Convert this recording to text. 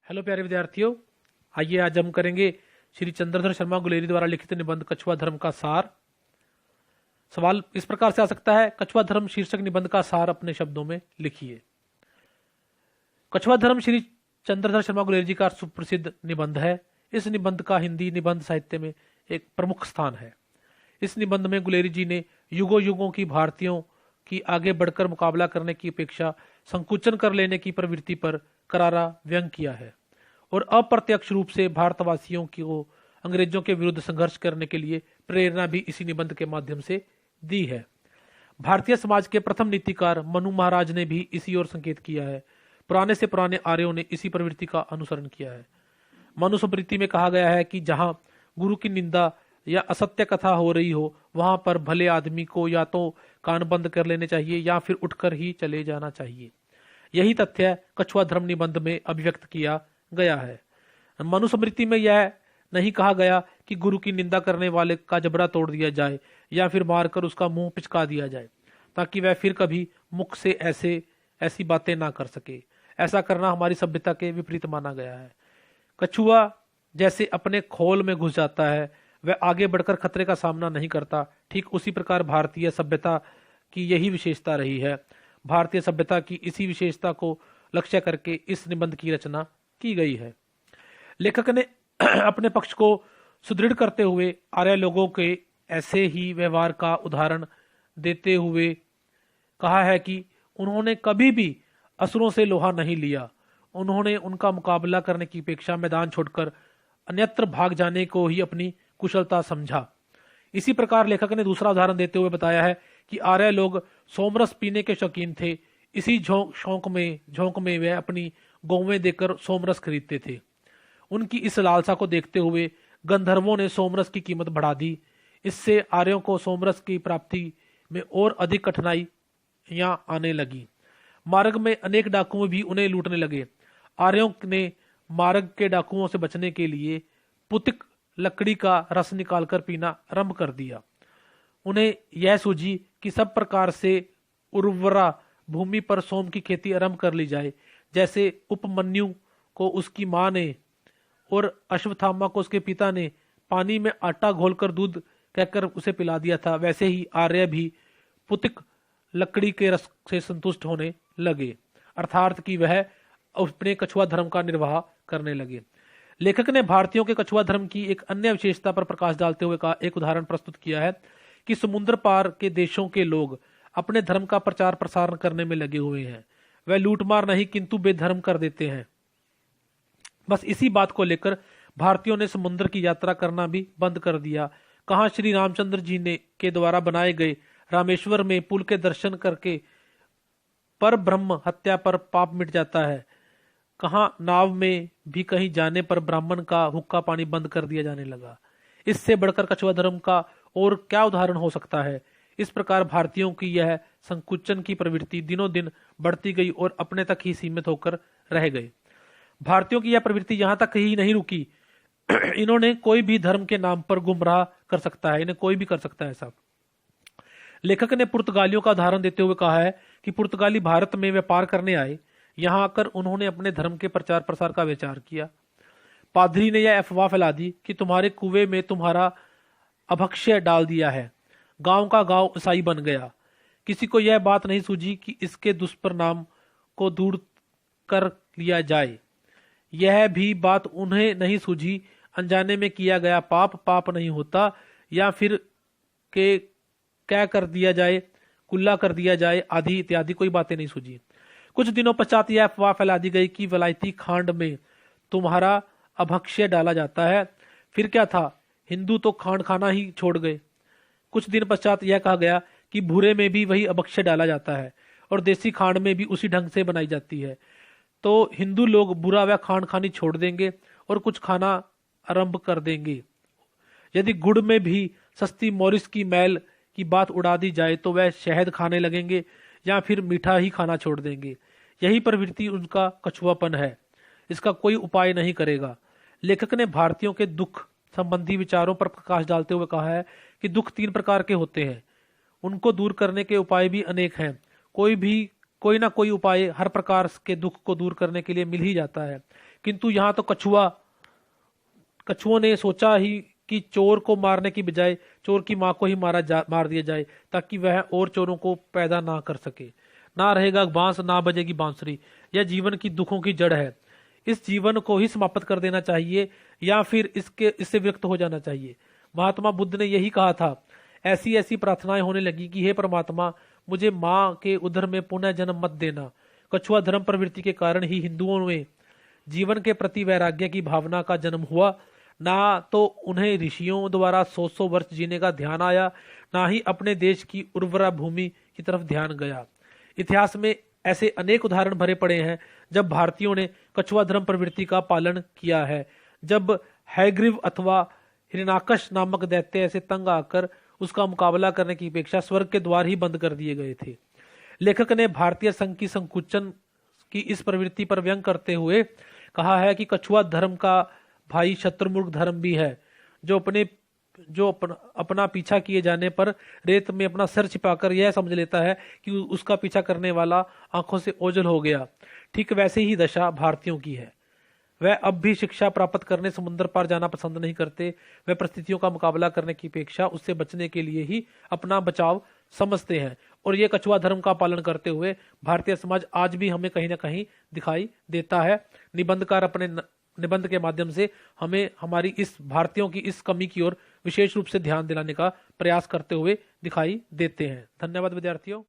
Hello प्यारे विद्यार्थियों, आइए आज हम करेंगे श्री चंद्रधर शर्मा गुलेरी द्वारा लिखित निबंध कछुआ धर्म का सार। सवाल इस प्रकार से आ सकता है, कछुआ धर्म शीर्षक निबंध का सार अपने शब्दों में लिखिए। कछुआ धर्म श्री चंद्रधर शर्मा गुलेरी जी का सुप्रसिद्ध निबंध है। इस निबंध का हिंदी निबंध साहित्य में एक प्रमुख स्थान है। इस निबंध में गुलेरी जी ने युगों युगों की भारतीयों की आगे बढ़कर मुकाबला करने की अपेक्षा संकुचन कर लेने की प्रवृत्ति पर करारा व्यंग किया है और अप्रत्यक्ष रूप से भारतवासियों को अंग्रेजों के विरुद्ध संघर्ष करने के लिए प्रेरणा भी इसी निबंध के माध्यम से दी है। भारतीय समाज के प्रथम नीतिकार मनु महाराज ने भी इसी ओर संकेत किया है। पुराने से पुराने आर्यों ने इसी प्रवृत्ति का अनुसरण किया है। मनुस्मृति में कहा गया है कि जहां गुरु की निंदा या असत्य कथा हो रही हो, वहां पर भले आदमी को या तो कान बंद कर लेने चाहिए या फिर उठकर ही चले जाना चाहिए। यही तथ्य कछुआ धर्म निबंध में अभिव्यक्त किया गया है। मनुस्मृति में यह नहीं कहा गया कि गुरु की निंदा करने वाले का जबड़ा तोड़ दिया जाए या फिर मारकर उसका मुंह पिचका दिया जाए, ताकि वह फिर कभी मुख से ऐसी बातें ना कर सके। ऐसा करना हमारी सभ्यता के विपरीत माना गया है। कछुआ जैसे अपने खोल में घुस जाता है, वह आगे बढ़कर खतरे का सामना नहीं करता। ठीक उसी प्रकार भारतीय सभ्यता की यही विशेषता रही है। भारतीय सभ्यता की इसी विशेषता को लक्ष्य करके इस निबंध की रचना की गई है। लेखक ने अपने पक्ष को सुदृढ़ करते हुए आर्य लोगों के ऐसे ही व्यवहार का उदाहरण देते हुए कहा है कि उन्होंने कभी भी असुरों से लोहा नहीं लिया। उन्होंने उनका मुकाबला करने की अपेक्षा मैदान छोड़कर अन्यत्र भाग जाने को ही अपनी कुशलता समझा। इसी प्रकार लेखक ने दूसरा उदाहरण देते हुए बताया है कि आर्य लोग सोमरस पीने के शौकीन थे। इसी झोंक में वे अपनी गौवें देकर सोमरस खरीदते थे। उनकी इस लालसा को देखते हुए गंधर्वों ने सोमरस की कीमत बढ़ा दी। इससे आर्यों को सोमरस की प्राप्ति में और अधिक कठिनाइयां आने लगी। मार्ग में अनेक डाकुओं भी उन्हें लूटने लगे। आर्यों ने मार्ग के डाकुओं से बचने के लिए पुतिक लकड़ी का रस निकालकर पीना आरंभ कर दिया। उन्हें यह सूझी कि सब प्रकार से उर्वरा भूमि पर सोम की खेती आरंभ कर ली जाए। जैसे उपमन्यु को उसकी मां ने और अश्वत्थामा को उसके पिता ने पानी में आटा घोलकर दूध कहकर उसे पिला दिया था, वैसे ही आर्य भी पुतिक लकड़ी के रस से संतुष्ट होने लगे, अर्थात कि वह अपने कछुआ धर्म का निर्वाह करने लगे। लेखक ने भारतीयों के कछुआ धर्म की एक अन्य विशेषता पर प्रकाश डालते हुए का एक उदाहरण प्रस्तुत किया है कि समुद्र पार के देशों के लोग अपने धर्म का प्रचार प्रसार करने में लगे हुए हैं। वह लूटमार नहीं किंतु बेधर्म कर देते हैं। बस इसी बात को लेकर भारतीयों ने समुद्र की यात्रा करना भी बंद कर दिया। कहां श्री रामचंद्र जी ने के द्वारा बनाए गए रामेश्वर में पुल के दर्शन करके पर ब्रह्म हत्या पर पाप मिट जाता है, कहां नाव में भी कहीं जाने पर ब्राह्मण का हुक्का पानी बंद कर दिया जाने लगा। इससे बढ़कर कछुआ धर्म का और क्या उदाहरण हो सकता है। इस प्रकार भारतीयों की यह संकुचन की प्रवृत्ति दिनों दिन बढ़ती गई और अपने तक ही सीमित होकर रह गई। भारतीयों की यह प्रवृत्ति यहां तक ही नहीं रुकी। इन्होंने कोई भी धर्म के नाम पर गुमराह कर सकता है, इन्हें कोई भी कर सकता है ऐसा। लेखक ने पुर्तगालियों का उदाहरण देते हुए कहा है कि पुर्तगाली भारत में व्यापार करने आए। यहां आकर उन्होंने अपने धर्म के प्रचार प्रसार का विचार किया। पादरी ने यह अफवाह फैला दी कि तुम्हारे कुएं में तुम्हारा अभक्ष्य डाल दिया है। गांव का गांव ईसाई बन गया। किसी को यह बात नहीं सूझी कि इसके दुष्परिणाम को दूर कर लिया जाए। यह भी बात उन्हें नहीं सूझी अनजाने में किया गया पाप पाप नहीं होता, या फिर के क्या कर दिया जाए, कुल्ला कर दिया जाए आदि इत्यादि कोई बातें नहीं सूझी। कुछ दिनों पश्चात यह अफवाह फैला दी गई कि वलायती खांड में तुम्हारा अभक्ष्य डाला जाता है। फिर क्या था, हिंदू तो खांड खाना ही छोड़ गए। कुछ दिन पश्चात यह कहा गया कि भूरे में भी वही अभक्ष्य डाला जाता है और देसी खांड में भी उसी ढंग से बनाई जाती है। तो हिंदू लोग बुरा व खांड खानी छोड़ देंगे और कुछ खाना आरंभ कर देंगे। यदि गुड़ में भी सस्ती मोरिस की मैल की बात उड़ा दी जाए तो वह शहद खाने लगेंगे या फिर मीठा ही खाना छोड़ देंगे। यही प्रवृत्ति उनका कछुआपन है। इसका कोई उपाय नहीं करेगा। लेखक ने भारतीयों के दुख संबंधी विचारों पर प्रकाश डालते हुए कहा है कि दुख 3 प्रकार के होते हैं। उनको दूर करने के उपाय भी अनेक हैं। कोई ना कोई उपाय हर प्रकार के दुख को दूर करने के लिए मिल ही जाता है, किंतु यहाँ तो कछुओं ने सोचा ही कि चोर को मारने की बजाय चोर की मां को ही मार दिया जाए, ताकि वह और चोरों को पैदा ना कर सके। ना रहेगा बांस, ना बजेगी बांसुरी। यह जीवन की दुखों की जड़ है। इस जीवन को ही समाप्त कर देना चाहिए या फिर इससे विरक्त हो जाना चाहिए। महात्मा बुद्ध ने यही कहा था। ऐसी ऐसी प्रार्थनाएं होने लगी कि हे परमात्मा, मुझे मां के उदर में पुनः जन्म मत देना। कछुआ धर्म प्रवृत्ति के कारण ही हिंदुओं में जीवन के प्रति वैराग्य की भावना का जन्म हुआ। ना तो उन्हें ऋषियों द्वारा 100 वर्ष जीने का ध्यान आया, ना ही अपने देश की उर्वरा भूमि की तरफ ध्यान गया। इतिहास में ऐसे अनेक उदाहरण भरे पड़े हैं जब भारतीयों ने कछुआ धर्म प्रवृत्ति का पालन किया है। जब हैग्रीव अथवा हिरण्याकश नामक दैत्य ऐसे तंग आकर उसका मुकाबला करने की अपेक्षा स्वर्ग के द्वार ही बंद कर दिए गए थे। लेखक ने भारतीय संघ की संकुचन की इस प्रवृत्ति पर व्यंग करते हुए कहा है कि कछुआ धर्म का भाई शत्रुमुख धर्म भी है, जो अपना पीछा किए जाने पर रेत में अपना सिर छिपाकर यह समझ लेता है कि उसका पीछा करने वाला आंखों से ओझल हो गया। ठीक वैसे ही दशा भारतीयों की है। वह अब भी शिक्षा प्राप्त करने समुद्र पार जाना पसंद नहीं करते। वह परिस्थितियों का मुकाबला करने की अपेक्षा उससे बचने के लिए ही अपना बचाव समझते हैं। और ये कछुआ धर्म का पालन करते हुए भारतीय समाज आज भी हमें कहीं ना कहीं दिखाई देता है। निबंधकार अपने निबंध के माध्यम से हमें हमारी इस भारतीयों की इस कमी की ओर विशेष रूप से ध्यान दिलाने का प्रयास करते हुए दिखाई देते हैं। धन्यवाद विद्यार्थियों।